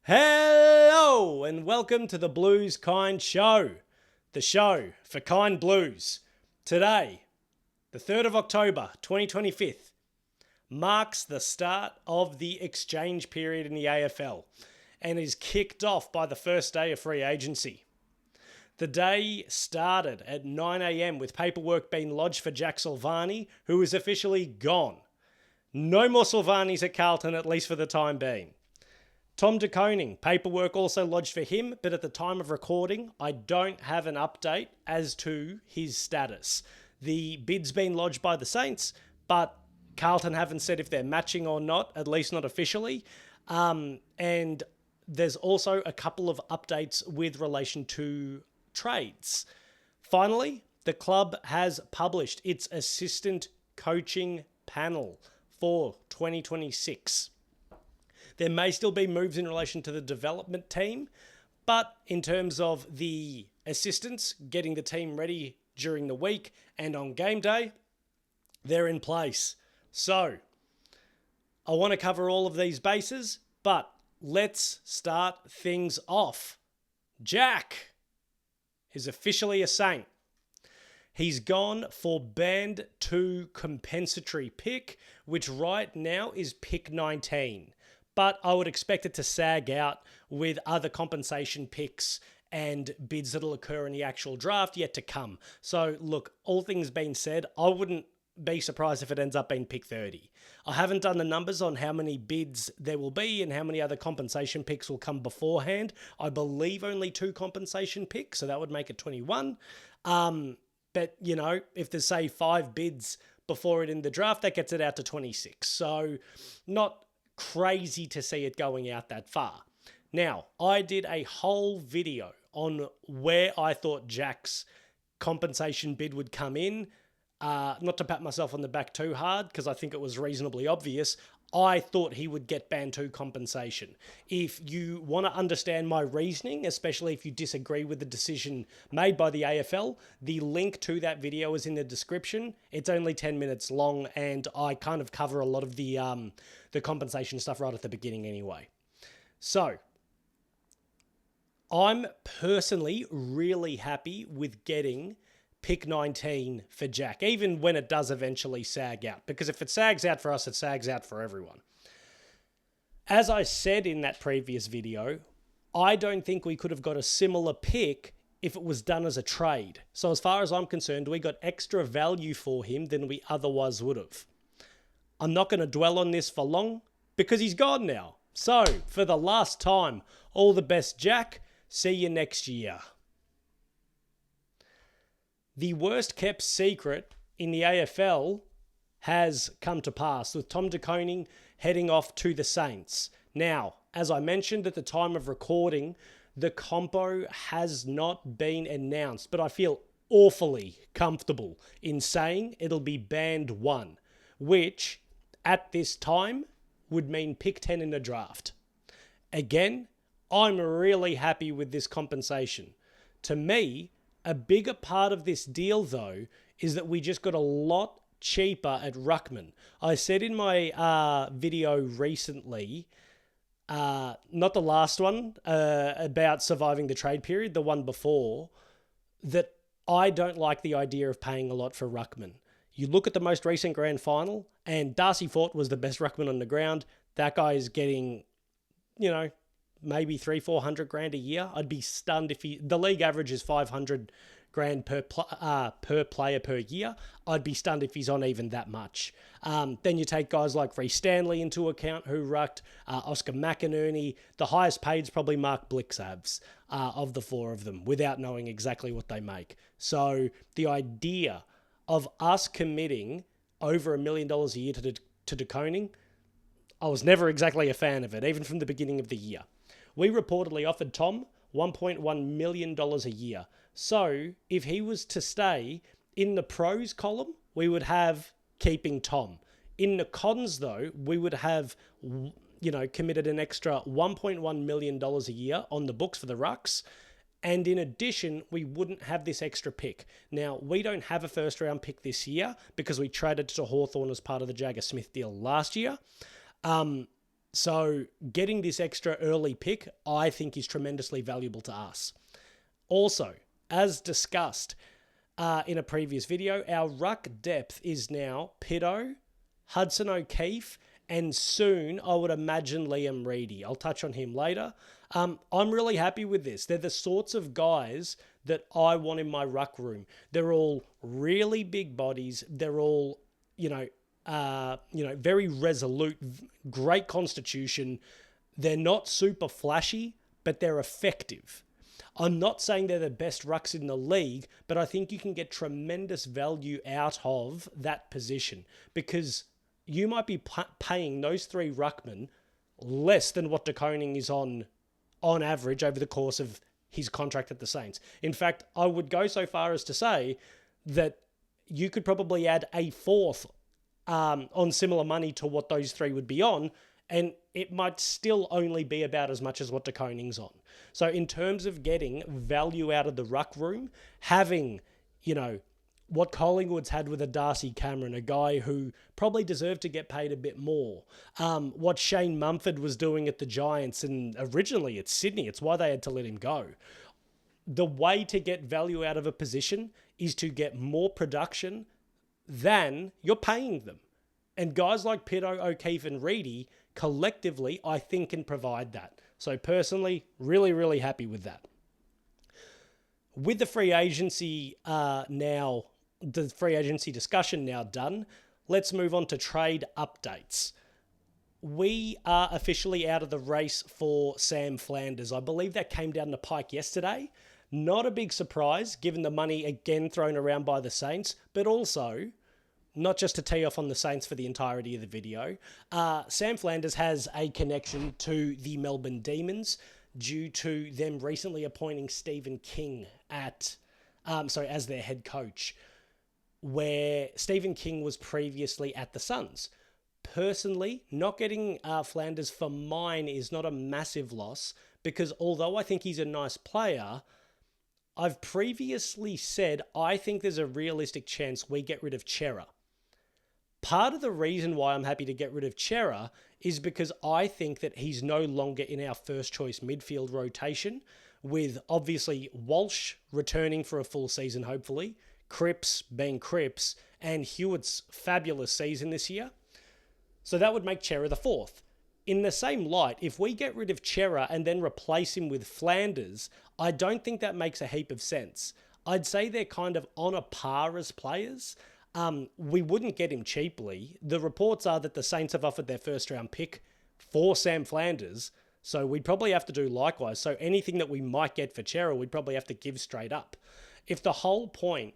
Hello and welcome to the Blues Kind Show, the show for kind blues. Today, the 3rd of October 2025, marks the start of the exchange period in the AFL and is kicked off by the first day of free agency. The day started at 9 a.m. with paperwork being lodged for Jack Silvagni, who is officially gone. No more Silvagnis at Carlton, at least for the time being. Tom de Koning, paperwork also lodged for him, but at the time of recording, I don't have an update as to his status. The bid's been lodged by the Saints, but Carlton haven't said if they're matching or not, at least not officially. And there's also a couple of updates with relation to trades. Finally, the club has published its assistant coaching panel for 2026. There may still be moves in relation to the development team, but in terms of the assistants getting the team ready during the week and on game day, they're in place. So, I want to cover all of these bases, but let's start things off. Jack is officially a Saint. He's gone for Band 2 compensatory pick, which right now is pick 19. But I would expect it to sag out with other compensation picks and bids that'll occur in the actual draft yet to come. So look, all things being said, I wouldn't be surprised if it ends up being pick 30. I haven't done the numbers on how many bids there will be and how many other compensation picks will come beforehand. I believe only 2 compensation picks, so that would make it 21. But, you know, if there's, say, 5 bids before it in the draft, that gets it out to 26. So not crazy to see it going out that far. Now, I did a whole video on where I thought Jack's compensation bid would come in. Not to pat myself on the back too hard, because I think it was reasonably obvious. I thought he would get Band 2 compensation. If you want to understand my reasoning, especially if you disagree with the decision made by the AFL, the link to that video is in the description. It's only 10 minutes long, and I kind of cover a lot of the compensation stuff right at the beginning anyway. So, I'm personally really happy with getting pick 19 for Jack, even when it does eventually sag out. Because if it sags out for us, it sags out for everyone. As I said in that previous video, I don't think we could have got a similar pick if it was done as a trade. So as far as I'm concerned, we got extra value for him than we otherwise would have. I'm not going to dwell on this for long because he's gone now. So, for the last time, all the best, Jack. See you next year. The worst kept secret in the AFL has come to pass, with Tom de Koning heading off to the Saints. Now, as I mentioned at the time of recording, the compo has not been announced, but I feel awfully comfortable in saying it'll be Band 1, which at this time would mean pick 10 in the draft. Again, I'm really happy with this compensation. To me, a bigger part of this deal, though, is that we just got a lot cheaper at Ruckman. I said in my video recently, not the last one, about surviving the trade period, the one before, that I don't like the idea of paying a lot for Ruckman. You look at the most recent grand final, and Darcy Fort was the best Ruckman on the ground. That guy is getting, you know, maybe 300-400 grand a year. I'd be stunned if the league average is 500 grand per player per year. I'd be stunned if he's on even that much. Then you take guys like Reece Stanley into account, who rucked, Oscar McInerney. The highest paid is probably Mark Blixabs of the 4 of them, without knowing exactly what they make. So the idea of us committing over $1 million a year to de Koning, I was never exactly a fan of it, even from the beginning of the year. We reportedly offered Tom $1.1 million a year. So if he was to stay in the pros column, we would have keeping Tom. In the cons, though, we would have, you know, committed an extra $1.1 million a year on the books for the Rucks. And in addition, we wouldn't have this extra pick. Now, we don't have a first round pick this year because we traded to Hawthorn as part of the Jagger Smith deal last year. So getting this extra early pick, I think, is tremendously valuable to us. Also, as discussed in a previous video, our ruck depth is now Pitto, Hudson O'Keefe, and soon I would imagine Liam Reedy. I'll touch on him later. I'm really happy with this. They're the sorts of guys that I want in my ruck room. They're all really big bodies. They're all, very resolute, great constitution. They're not super flashy, but they're effective. I'm not saying they're the best rucks in the league, but I think you can get tremendous value out of that position because you might be paying those three ruckmen less than what De Koning is on average over the course of his contract at the Saints. In fact, I would go so far as to say that you could probably add a fourth on similar money to what those three would be on, and it might still only be about as much as what De Koning's on. So in terms of getting value out of the ruck room, having, what Collingwood's had with a Darcy Cameron, a guy who probably deserved to get paid a bit more. What Shane Mumford was doing at the Giants and originally at Sydney, it's why they had to let him go. The way to get value out of a position is to get more production than you're paying them. And guys like Pitto, O'Keefe and Reedy, collectively, I think can provide that. So personally, really, really happy with that. With the free agency the free agency discussion now done, let's move on to trade updates. We are officially out of the race for Sam Flanders. I believe that came down the pike yesterday. Not a big surprise, given the money again thrown around by the Saints, but also, not just to tee off on the Saints for the entirety of the video, Sam Flanders has a connection to the Melbourne Demons due to them recently appointing Stephen King as their head coach, where Stephen King was previously at the Suns. Personally, not getting Flanders for mine is not a massive loss because although I think he's a nice player, I've previously said I think there's a realistic chance we get rid of Chera. Part of the reason why I'm happy to get rid of Chera is because I think that he's no longer in our first choice midfield rotation, with obviously Walsh returning for a full season, hopefully, Cripps being Cripps, and Hewitt's fabulous season this year. So that would make Chera the fourth. In the same light, if we get rid of Chera and then replace him with Flanders, I don't think that makes a heap of sense. I'd say they're kind of on a par as players. We wouldn't get him cheaply. The reports are that the Saints have offered their first round pick for Sam Flanders, so we'd probably have to do likewise. So anything that we might get for Chera, we'd probably have to give straight up. If the whole point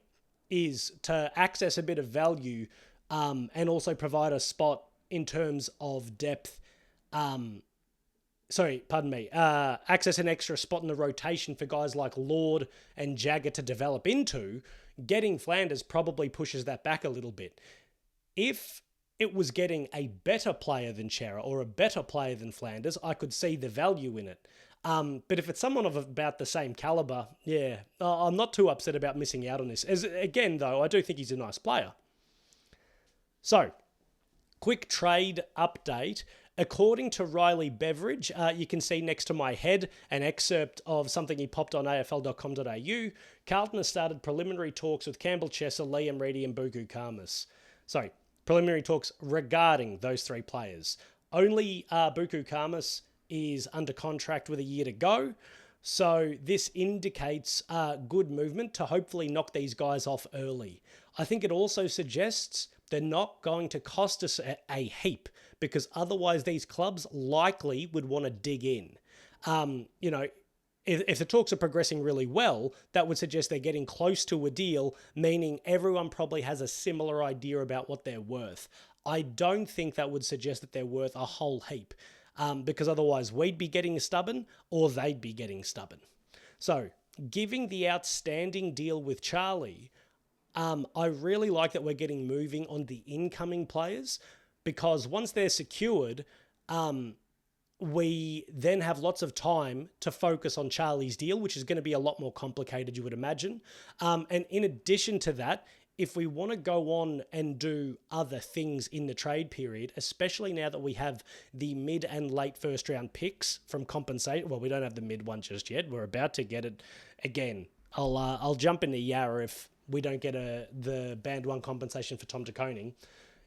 is to access a bit of value and also provide a spot in terms of depth, access an extra spot in the rotation for guys like Lord and Jagger to develop into, getting Flanders probably pushes that back a little bit. If it was getting a better player than Chera or a better player than Flanders, I could see the value in it. But if it's someone of about the same caliber, I'm not too upset about missing out on this. Again, though, I do think he's a nice player. So, quick trade update. According to Riley Beveridge, you can see next to my head an excerpt of something he popped on afl.com.au. Carlton has started preliminary talks with Campbell Chesser, Liam Reedy and Buku Khamis. Sorry, preliminary talks regarding those three players. Only Buku Khamis is under contract with a year to go. So this indicates good movement to hopefully knock these guys off early. I think it also suggests they're not going to cost us a heap because otherwise these clubs likely would want to dig in. If the talks are progressing really well, that would suggest they're getting close to a deal, meaning everyone probably has a similar idea about what they're worth. I don't think that would suggest that they're worth a whole heap. Because otherwise we'd be getting stubborn or they'd be getting stubborn. So, giving the outstanding deal with Charlie, I really like that we're getting moving on the incoming players because once they're secured, we then have lots of time to focus on Charlie's deal, which is going to be a lot more complicated, you would imagine. And in addition to that, if we want to go on and do other things in the trade period, especially now that we have the mid and late first round picks from compensate. Well, we don't have the mid one just yet. We're about to get it again. I'll jump into Yarra if we don't get the band one compensation for Tom de Koning.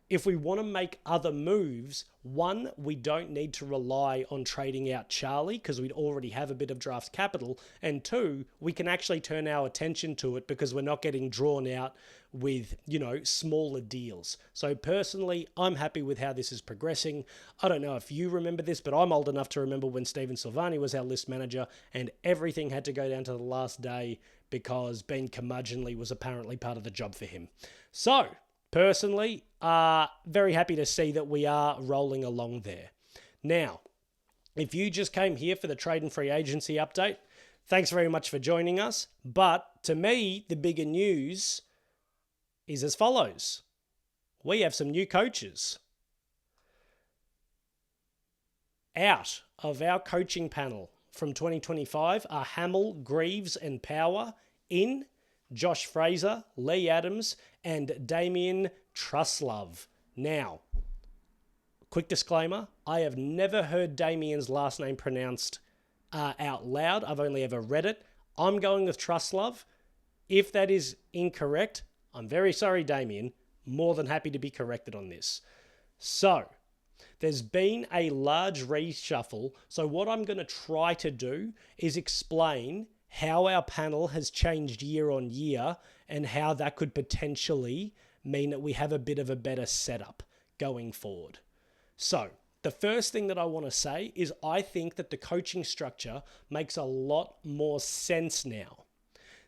If we want to make other moves, one, we don't need to rely on trading out Charlie because we'd already have a bit of draft capital. And two, we can actually turn our attention to it because we're not getting drawn out with, smaller deals. So personally, I'm happy with how this is progressing. I don't know if you remember this, but I'm old enough to remember when Stephen Silvagni was our list manager and everything had to go down to the last day because being curmudgeonly was apparently part of the job for him. So, personally, very happy to see that we are rolling along there. Now, if you just came here for the trade and free agency update, thanks very much for joining us. But to me, the bigger news is as follows. We have some new coaches. Out of our coaching panel from 2025 are Hamill, Greaves and Power. In Josh Fraser, Lee Adams, and Damien Truslove. Now, quick disclaimer, I have never heard Damien's last name pronounced out loud. I've only ever read it. I'm going with Truslove. If that is incorrect, I'm very sorry, Damien. More than happy to be corrected on this. So, there's been a large reshuffle. So what I'm going to try to do is explain how our panel has changed year on year and how that could potentially mean that we have a bit of a better setup going forward. So, the first thing that I want to say is I think that the coaching structure makes a lot more sense now.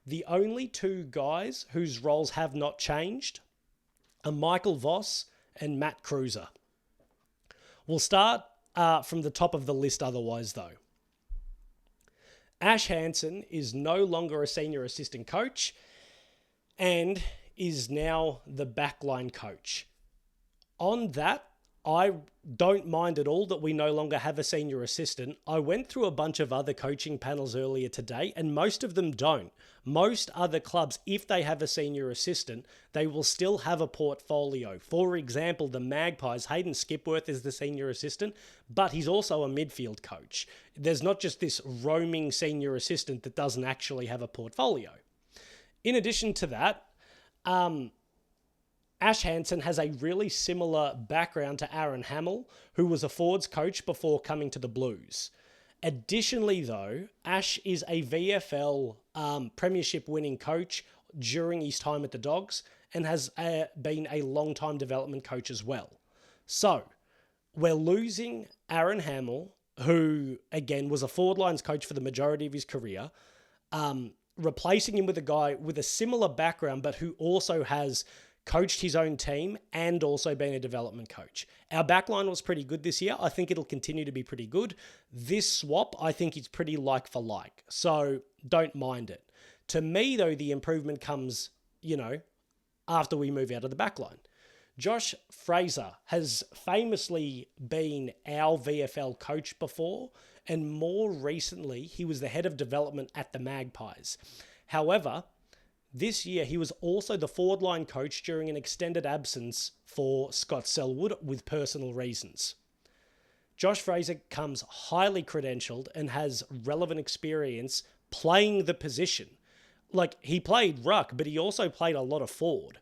The only two guys whose roles have not changed are Michael Voss and Matt Cruiser. We'll start from the top of the list otherwise though. Ash Hansen is no longer a senior assistant coach and is now the backline coach. On that, I don't mind at all that we no longer have a senior assistant. I went through a bunch of other coaching panels earlier today, and most of them don't. Most other clubs, if they have a senior assistant, they will still have a portfolio. For example, the Magpies, Hayden Skipworth is the senior assistant, but he's also a midfield coach. There's not just this roaming senior assistant that doesn't actually have a portfolio. In addition to that, Ash Hansen has a really similar background to Aaron Hamill, who was a forwards coach before coming to the Blues. Additionally, though, Ash is a VFL premiership winning coach during his time at the Dogs and has been a long-time development coach as well. So, we're losing Aaron Hamill, who, again, was a forward lines coach for the majority of his career, replacing him with a guy with a similar background, but who also has coached his own team and also been a development coach. Our backline was pretty good this year. I think it'll continue to be pretty good. This swap, I think, is pretty like for like. So don't mind it. To me, though, the improvement comes, after we move out of the backline. Josh Fraser has famously been our VFL coach before, and more recently, he was the head of development at the Magpies. However, this year, he was also the forward line coach during an extended absence for Scott Selwood with personal reasons. Josh Fraser comes highly credentialed and has relevant experience playing the position. Like, he played ruck, but he also played a lot of forward.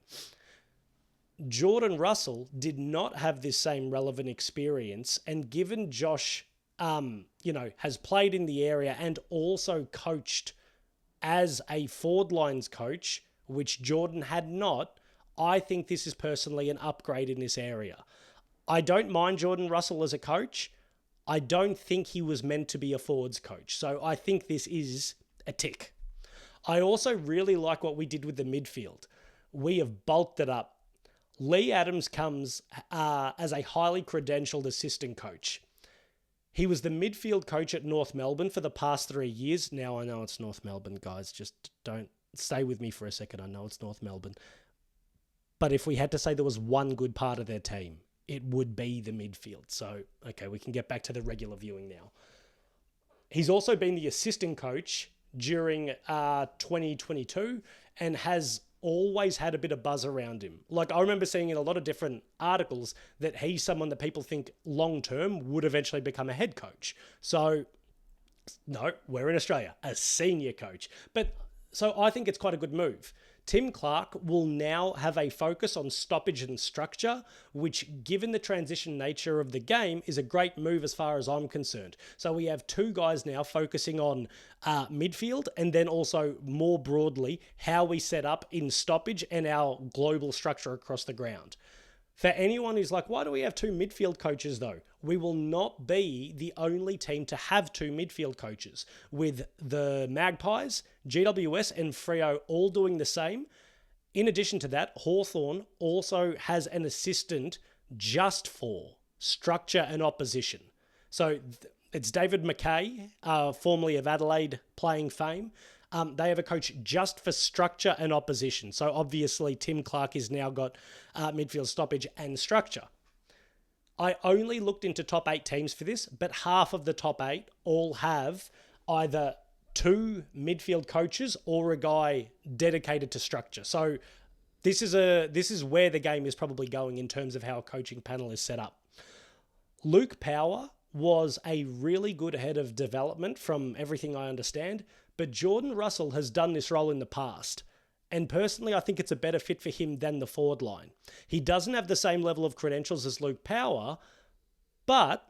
Jordan Russell did not have this same relevant experience, and given Josh, has played in the area and also coached as a forward lines coach, which Jordan had not, I think this is personally an upgrade in this area. I don't mind Jordan Russell as a coach. I don't think he was meant to be a forwards coach. So I think this is a tick. I also really like what we did with the midfield. We have bulked it up. Lee Adams comes as a highly credentialed assistant coach. He was the midfield coach at North Melbourne for the past 3 years. Now I know it's North Melbourne, guys. Just don't stay with me for a second. I know it's North Melbourne. But if we had to say there was one good part of their team, it would be the midfield. So, okay, we can get back to the regular viewing now. He's also been the assistant coach during 2022 and has always had a bit of buzz around him. Like, I remember seeing in a lot of different articles that he's someone that people think long-term would eventually become a head coach. So, no, we're in Australia, a senior coach. But so I think it's quite a good move. Tim Clark will now have a focus on stoppage and structure, which, given the transition nature of the game, is a great move as far as I'm concerned. So we have two guys now focusing on midfield, and then also more broadly how we set up in stoppage and our global structure across the ground. For anyone who's like, why do we have two midfield coaches though? We will not be the only team to have two midfield coaches, with the Magpies, GWS and Freo all doing the same. In addition to that, Hawthorn also has an assistant just for structure and opposition. So it's David McKay, formerly of Adelaide playing fame. They have a coach just for structure and opposition. So obviously Tim Clark has now got midfield stoppage and structure. I only looked into top 8 teams for this, but half of the top 8 all have either two midfield coaches or a guy dedicated to structure. So this is where the game is probably going in terms of how a coaching panel is set up. Luke Power was a really good head of development from everything I understand, but Jordan Russell has done this role in the past. And personally, I think it's a better fit for him than the forward line. He doesn't have the same level of credentials as Luke Power, but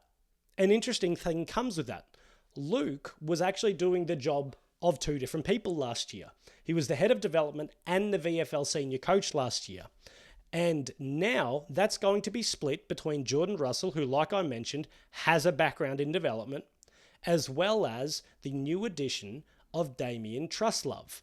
an interesting thing comes with that. Luke was actually doing the job of two different people last year. He was the head of development and the VFL senior coach last year. And now that's going to be split between Jordan Russell, who, like I mentioned, has a background in development, as well as the new addition of Damien Truslove.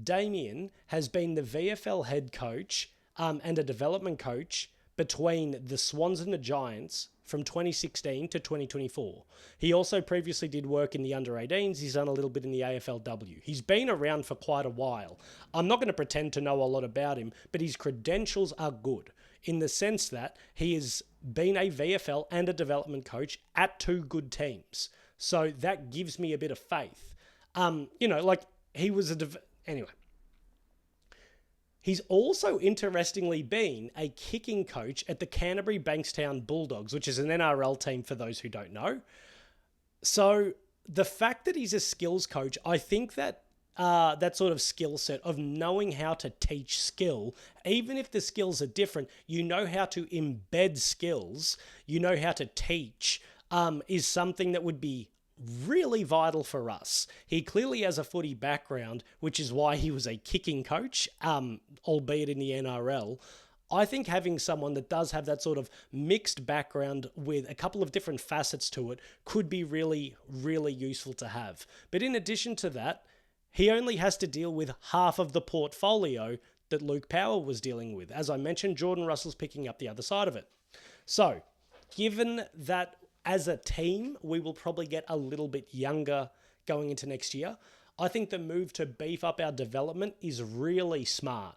Damien has been the VFL head coach and a development coach between the Swans and the Giants from 2016 to 2024. He also previously did work in the under-18s. He's done a little bit in the AFLW. He's been around for quite a while. I'm not going to pretend to know a lot about him, but his credentials are good in the sense that he has been a VFL and a development coach at two good teams. So that gives me a bit of faith. He was anyway. He's also interestingly been a kicking coach at the Canterbury Bankstown Bulldogs, which is an NRL team for those who don't know. So the fact that he's a skills coach, I think that that sort of skill set of knowing how to teach skill, even if the skills are different, you know how to embed skills, you know how to teach, is something that would be really vital for us. He clearly has a footy background, which is why he was a kicking coach, albeit in the NRL. I think having someone that does have that sort of mixed background with a couple of different facets to it could be really, really useful to have. But in addition to that, he only has to deal with half of the portfolio that Luke Power was dealing with. As I mentioned, Jordan Russell's picking up the other side of it. So, given that as a team, we will probably get a little bit younger going into next year, I think the move to beef up our development is really smart.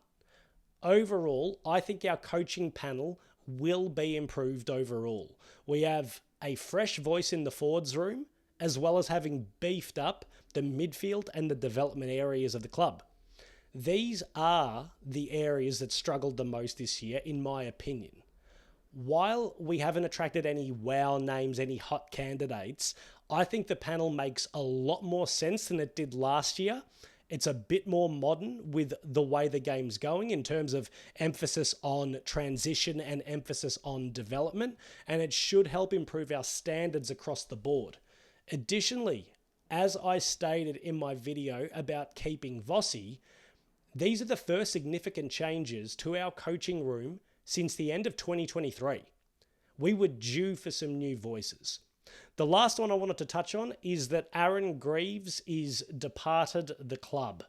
Overall, I think our coaching panel will be improved overall. We have a fresh voice in the forwards room, as well as having beefed up the midfield and the development areas of the club. These are the areas that struggled the most this year, in my opinion. While we haven't attracted any wow names, any hot candidates, I think the panel makes a lot more sense than it did last year. It's a bit more modern with the way the game's going in terms of emphasis on transition and emphasis on development, and it should help improve our standards across the board. Additionally, as I stated in my video about keeping Vossi, these are the first significant changes to our coaching room since the end of 2023. We were due for some new voices. The last one I wanted to touch on is that Aaron Greaves is departed the club.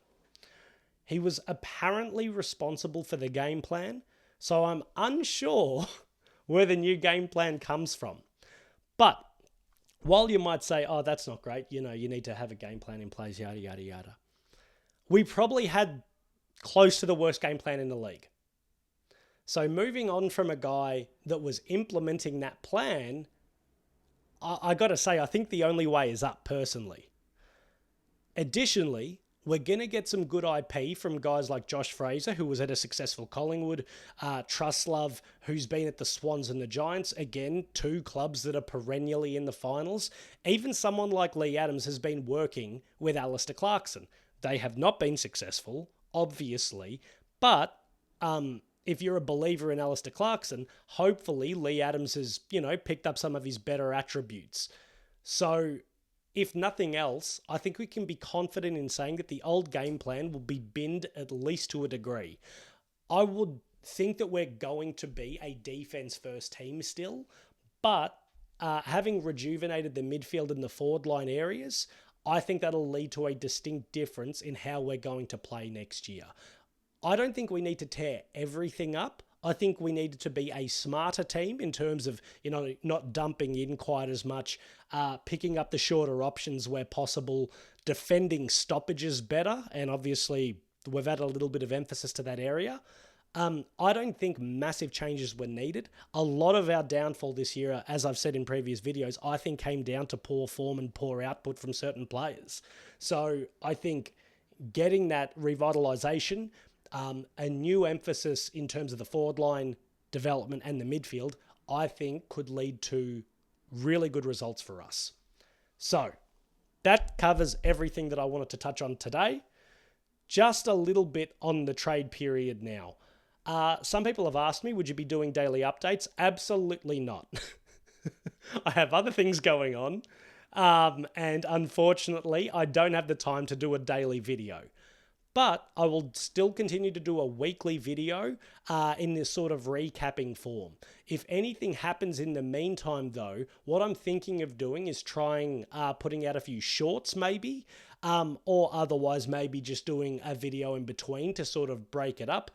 He was apparently responsible for the game plan, so I'm unsure where the new game plan comes from. But while you might say, oh, that's not great, you need to have a game plan in place, yada, yada, yada. We probably had close to the worst game plan in the league. So moving on from a guy that was implementing that plan, I got to say, I think the only way is up personally. Additionally, We're going to get some good IP from guys like Josh Fraser, who was at a successful Collingwood, Trustlove, who's been at the Swans and the Giants. Again, two clubs that are perennially in the finals. Even someone like Lee Adams has been working with Alistair Clarkson. They have not been successful, obviously, but if you're a believer in Alistair Clarkson, hopefully Lee Adams has, picked up some of his better attributes. So if nothing else, I think we can be confident in saying that the old game plan will be binned at least to a degree. I would think that we're going to be a defense-first team still, but having rejuvenated the midfield and the forward line areas, I think that'll lead to a distinct difference in how we're going to play next year. I don't think we need to tear everything up. I think we needed to be a smarter team in terms of, not dumping in quite as much, picking up the shorter options where possible, defending stoppages better, and obviously we've added a little bit of emphasis to that area. I don't think massive changes were needed. A lot of our downfall this year, as I've said in previous videos, I think came down to poor form and poor output from certain players. So I think getting that revitalisation, a new emphasis in terms of the forward line development and the midfield, I think could lead to really good results for us. So that covers everything that I wanted to touch on today. Just a little bit on the trade period now. Some people have asked me, would you be doing daily updates? Absolutely not. I have other things going on. And unfortunately, I don't have the time to do a daily video. But I will still continue to do a weekly video in this sort of recapping form. If anything happens in the meantime, though, what I'm thinking of doing is trying putting out a few shorts maybe, or otherwise maybe just doing a video in between to sort of break it up,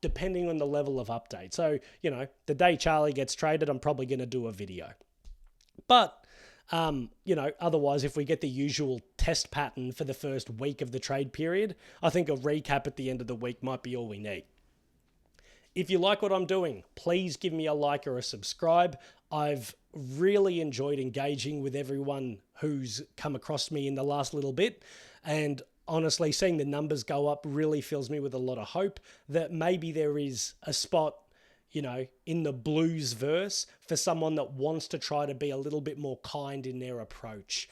depending on the level of update. So, the day Charlie gets traded, I'm probably going to do a video. But otherwise, if we get the usual test pattern for the first week of the trade period, I think a recap at the end of the week might be all we need. If you like what I'm doing, please give me a like or a subscribe. I've really enjoyed engaging with everyone who's come across me in the last little bit. And honestly, seeing the numbers go up really fills me with a lot of hope that maybe there is a spot in the Blues verse for someone that wants to try to be a little bit more kind in their approach.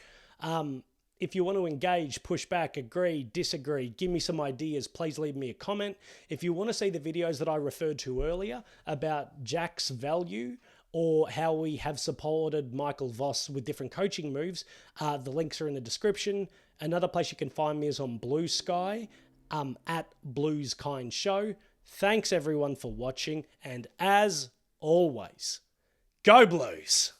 If you want to engage, push back, agree, disagree, give me some ideas, please leave me a comment. If you want to see the videos that I referred to earlier about Jack's value or how we have supported Michael Voss with different coaching moves, the links are in the description. Another place you can find me is on Blue Sky, at Blues Kind Show. Thanks everyone for watching, and as always, go Blues!